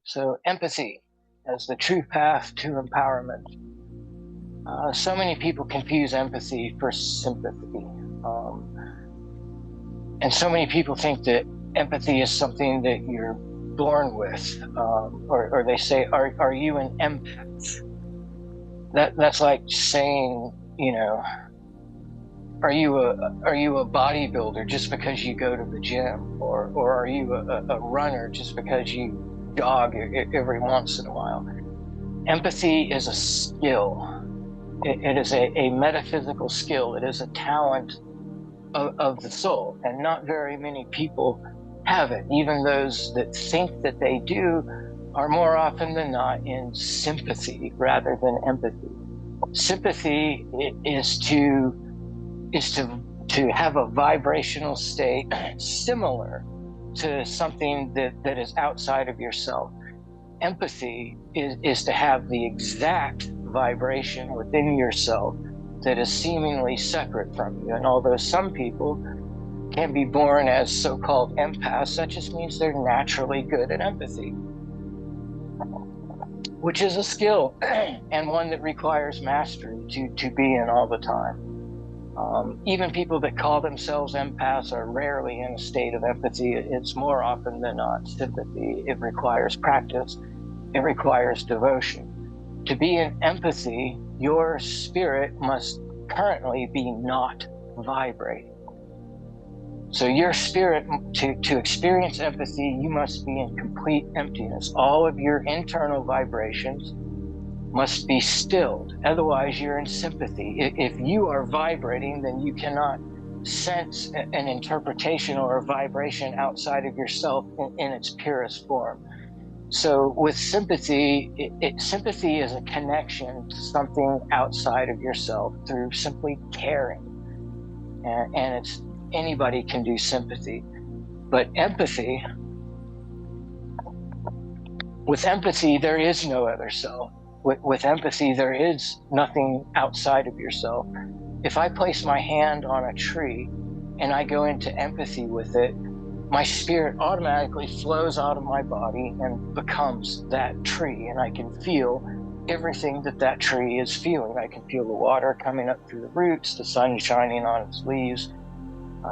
So empathy as the true path to empowerment. So many people confuse empathy for sympathy. And so many people think that empathy is something that you're born with, or they say, are you an empath? That's like saying, are you a bodybuilder just because you go to the gym, or are you a runner just because you jog every once in a while? Empathy is a skill. It is a metaphysical skill. It is a talent of the soul, and not very many people have it. Even those that think that they do are more often than not in sympathy rather than empathy. Sympathy is to have a vibrational state similar to something that is outside of yourself. Empathy is to have the exact vibration within yourself that is seemingly separate from you. And although some people can be born as so-called empaths, that just means they're naturally good at empathy, which is a skill and one that requires mastery to be in all the time. Even people that call themselves empaths are rarely in a state of empathy. It's more often than not sympathy. It requires practice. It requires devotion. To be in empathy, your spirit must currently be not vibrating. So your spirit, to experience empathy, you must be in complete emptiness. All of your internal vibrations must be stilled. Otherwise, you're in sympathy. If you are vibrating, then you cannot sense an interpretation or a vibration outside of yourself in its purest form. So with sympathy, sympathy is a connection to something outside of yourself through simply caring. And it's anybody can do sympathy. But empathy, with empathy, there is no other self. With empathy, there is nothing outside of yourself. If I place my hand on a tree and I go into empathy with it, my spirit automatically flows out of my body and becomes that tree, and I can feel everything that tree is feeling. I can feel the water coming up through the roots, the sun shining on its leaves,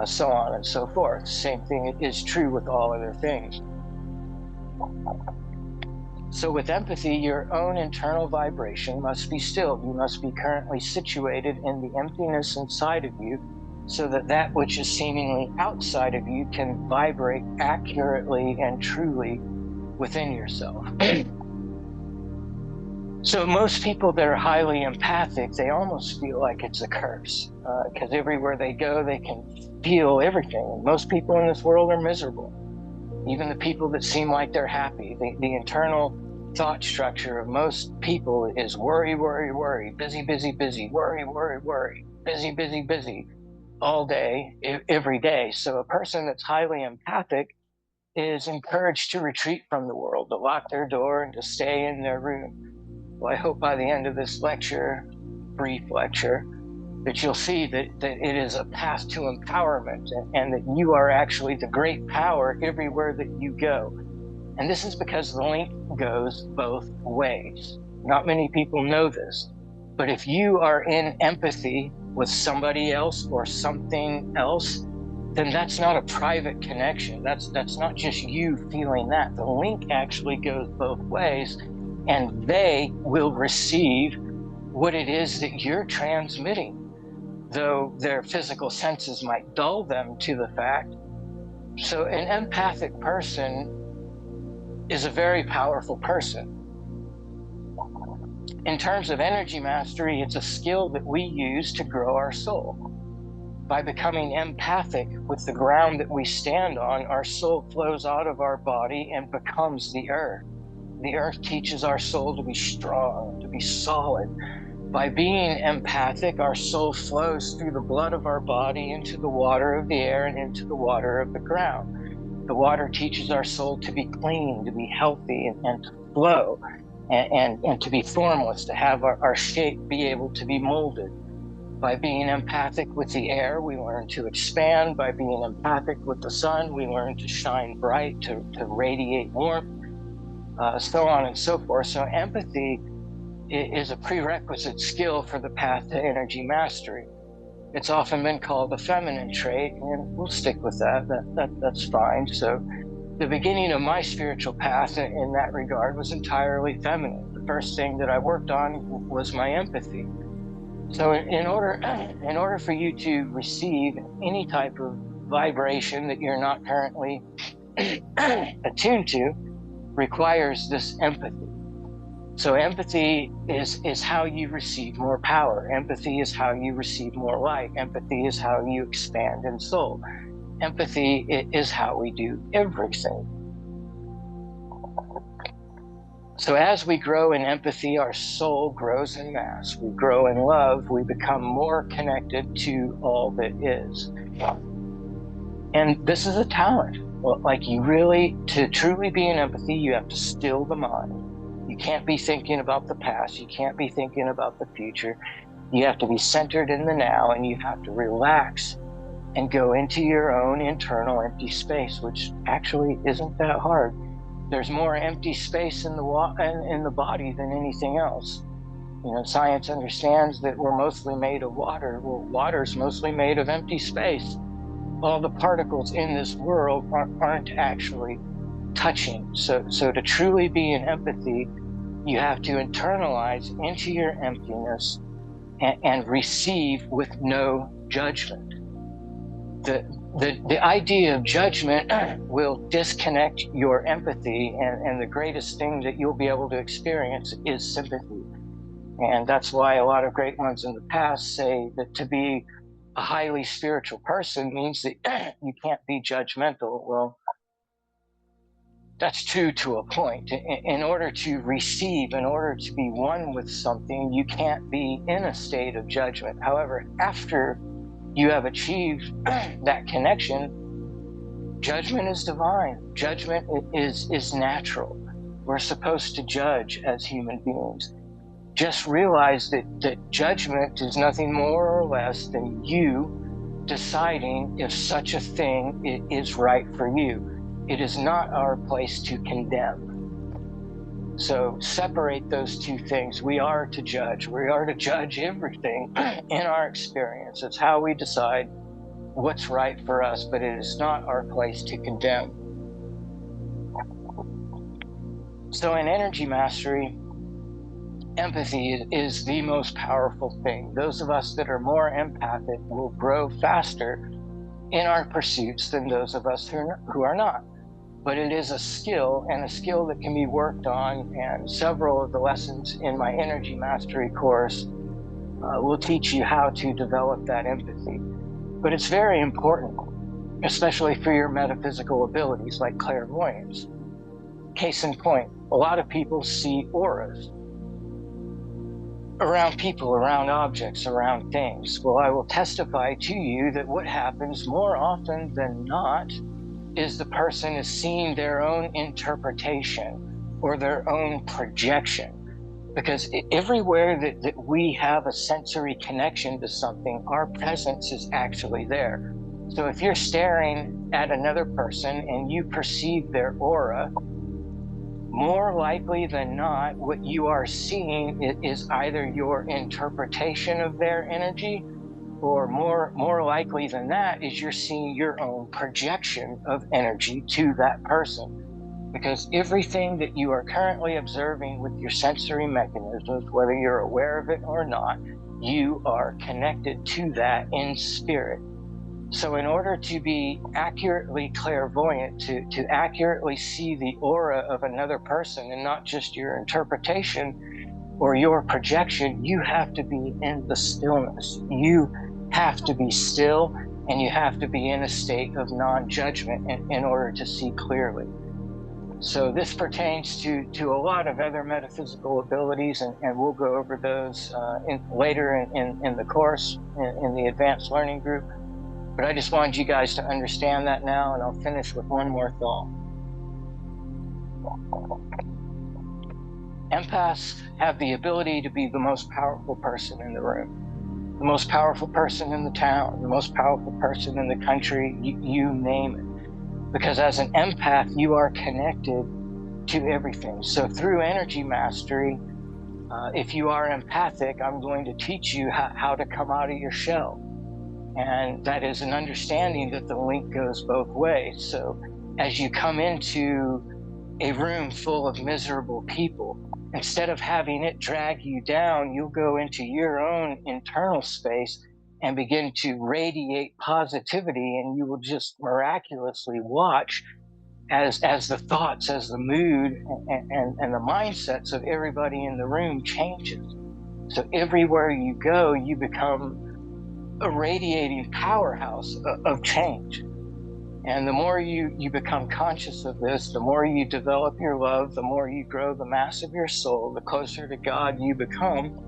so on and so forth. Same thing is true with all other things. So with empathy, your own internal vibration must be stilled. You must be currently situated in the emptiness inside of you, so that which is seemingly outside of you can vibrate accurately and truly within yourself. So most people that are highly empathic, they almost feel like it's a curse, because everywhere they go, they can feel everything. Most people in this world are miserable. Even the people that seem like they're happy, the internal thought structure of most people is worry, worry, worry, busy, busy, busy, worry, worry, worry, busy, busy, busy, all day, every day. So a person that's highly empathic is encouraged to retreat from the world, to lock their door and to stay in their room. Well, I hope by the end of this lecture, brief lecture, that you'll see that it is a path to empowerment, and that you are actually the great power everywhere that you go. And this is because the link goes both ways. Not many people know this, but if you are in empathy with somebody else or something else, then that's not a private connection. That's not just you feeling that. The link actually goes both ways, and they will receive what it is that you're transmitting, though their physical senses might dull them to the fact. So an empathic person is a very powerful person. In terms of energy mastery, it's a skill that we use to grow our soul. By becoming empathic with the ground that we stand on, our soul flows out of our body and becomes the earth. The earth teaches our soul to be strong, to be solid. By being empathic, our soul flows through the blood of our body into the water of the air and into the water of the ground. The water teaches our soul to be clean, to be healthy, and to flow, and to be formless, to have our shape be able to be molded. By being empathic with the air, we learn to expand. By being empathic with the sun, we learn to shine bright, to radiate warmth. so on and so forth. So empathy is a prerequisite skill for the path to energy mastery. It's often been called a feminine trait, and we'll stick with that. That's fine. So the beginning of my spiritual path in that regard was entirely feminine. The first thing that I worked on was my empathy. So in order for you to receive any type of vibration that you're not currently attuned to requires this empathy. So empathy is how you receive more power. Empathy is how you receive more light. Empathy is how you expand in soul. Empathy is how we do everything. So as we grow in empathy, our soul grows in mass. We grow in love. We become more connected to all that is. And this is a talent. Like to truly be in empathy, you have to still the mind. You can't be thinking about the past. You can't be thinking about the future. You have to be centered in the now, and you have to relax and go into your own internal empty space, which actually isn't that hard. There's more empty space in the body than anything else. Science understands that we're mostly made of water. Well, water's mostly made of empty space. All the particles in this world aren't actually touching. So to truly be in empathy, you have to internalize into your emptiness and receive with no judgment. The idea of judgment will disconnect your empathy, and the greatest thing that you'll be able to experience is sympathy. And that's why a lot of great ones in the past say that to be a highly spiritual person means that you can't be judgmental. Well, that's true to a point. In order to receive, in order to be one with something, you can't be in a state of judgment. However, after you have achieved that connection, judgment is divine. Judgment is natural. We're supposed to judge as human beings. Just realize that judgment is nothing more or less than you deciding if such a thing is right for you. It is not our place to condemn. So separate those two things. We are to judge. We are to judge everything in our experience. It's how we decide what's right for us, but it is not our place to condemn. So in energy mastery, empathy is the most powerful thing. Those of us that are more empathic will grow faster in our pursuits than those of us who are not. But it is a skill, and a skill that can be worked on, and several of the lessons in my energy mastery course will teach you how to develop that empathy. But it's very important, especially for your metaphysical abilities like clairvoyance. Case in point, a lot of people see auras around people, around objects, around things. Well, I will testify to you that what happens more often than not is the person is seeing their own interpretation or their own projection. Because everywhere that we have a sensory connection to something, our presence is actually there. So if you're staring at another person and you perceive their aura, more likely than not, what you are seeing is either your interpretation of their energy, or more likely than that is you're seeing your own projection of energy to that person. Because everything that you are currently observing with your sensory mechanisms, whether you're aware of it or not, you are connected to that in spirit. So in order to be accurately clairvoyant, to accurately see the aura of another person and not just your interpretation or your projection, you have to be in the stillness. You have to be still, and you have to be in a state of non-judgment in order to see clearly. So this pertains to a lot of other metaphysical abilities, and we'll go over those later in the course, in the advanced learning group. But I just wanted you guys to understand that now, and I'll finish with one more thought. Empaths have the ability to be the most powerful person in the room, the most powerful person in the town, the most powerful person in the country, you name it. Because as an empath, you are connected to everything. So through energy mastery, if you are empathic, I'm going to teach you how to come out of your shell. And that is an understanding that the link goes both ways. So as you come into a room full of miserable people, instead of having it drag you down, you'll go into your own internal space and begin to radiate positivity, and you will just miraculously watch as the thoughts, as the mood, and the mindsets of everybody in the room changes. So everywhere you go, you become a radiating powerhouse of change. And the more you become conscious of this, the more you develop your love, the more you grow the mass of your soul, the closer to God you become.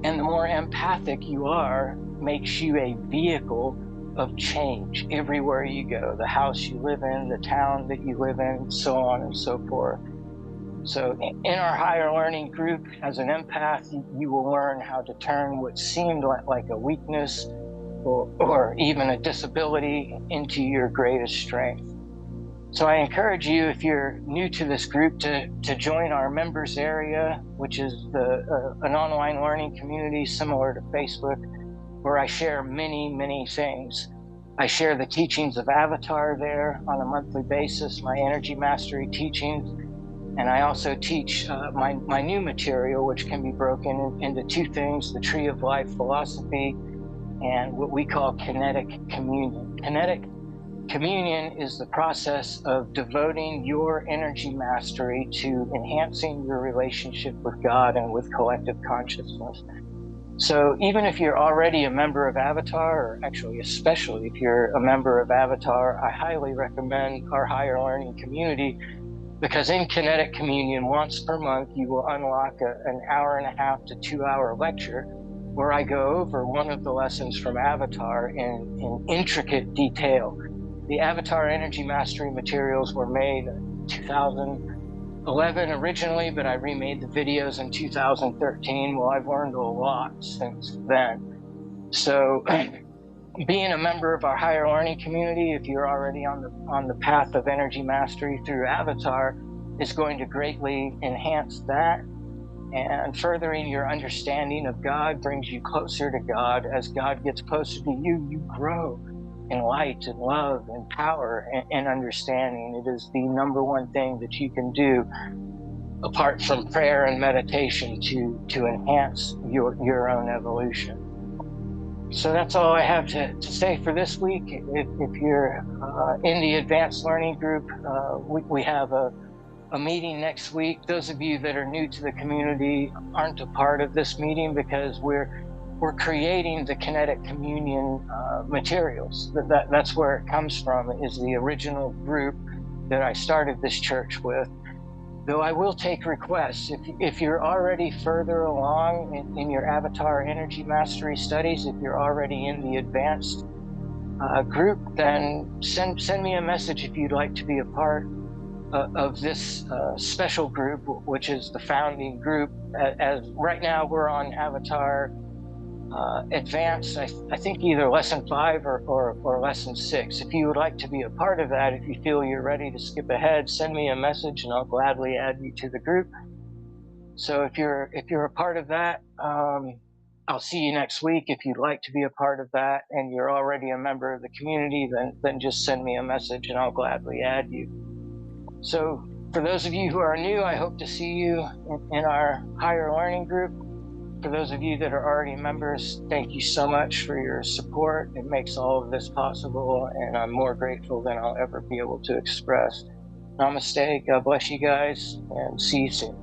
And the more empathic you are, makes you a vehicle of change everywhere you go, the house you live in, the town that you live in, so on and so forth. So in our higher learning group, as an empath, you will learn how to turn what seemed like a weakness or even a disability into your greatest strength. So I encourage you, if you're new to this group, to join our members area, which is an online learning community similar to Facebook, where I share many things. I share the teachings of Avatar there on a monthly basis, my energy mastery teachings. And I also teach my new material, which can be broken into two things: the Tree of Life philosophy and what we call kinetic communion. Kinetic communion is the process of devoting your energy mastery to enhancing your relationship with God and with collective consciousness. So even if you're already a member of Avatar, or actually especially if you're a member of Avatar, I highly recommend our higher learning community, because in kinetic communion, once per month, you will unlock an hour-and-a-half to 2-hour lecture where I go over one of the lessons from Avatar in intricate detail. The Avatar Energy Mastery materials were made in 2011 originally, but I remade the videos in 2013. Well, I've learned a lot since then. So being a member of our higher learning community, if you're already on the path of energy mastery through Avatar, is going to greatly enhance that. And furthering your understanding of God brings you closer to God. As God gets closer to you, you grow in light and love and power and understanding. It is the number one thing that you can do, apart from prayer and meditation, to enhance your own evolution. So that's all I have to say for this week. If you're in the advanced learning group, we have a meeting next week. Those of you that are new to the community aren't a part of this meeting because we're creating the kinetic communion materials. That's where it comes from, is the original group that I started this church with. Though I will take requests. If you're already further along in your Avatar Energy Mastery studies, if you're already in the advanced group, then send me a message if you'd like to be a part of this special group, which is the founding group. As right now we're on Avatar Advanced, I think either lesson 5 or lesson 6. If you would like to be a part of that, if you feel you're ready to skip ahead, send me a message and I'll gladly add you to the group. So if you're a part of that, I'll see you next week. If you'd like to be a part of that and you're already a member of the community, then just send me a message and I'll gladly add you. So for those of you who are new, I hope to see you in our higher learning group. For those of you that are already members, thank you so much for your support. It makes all of this possible, and I'm more grateful than I'll ever be able to express. Namaste, God bless you guys, and see you soon.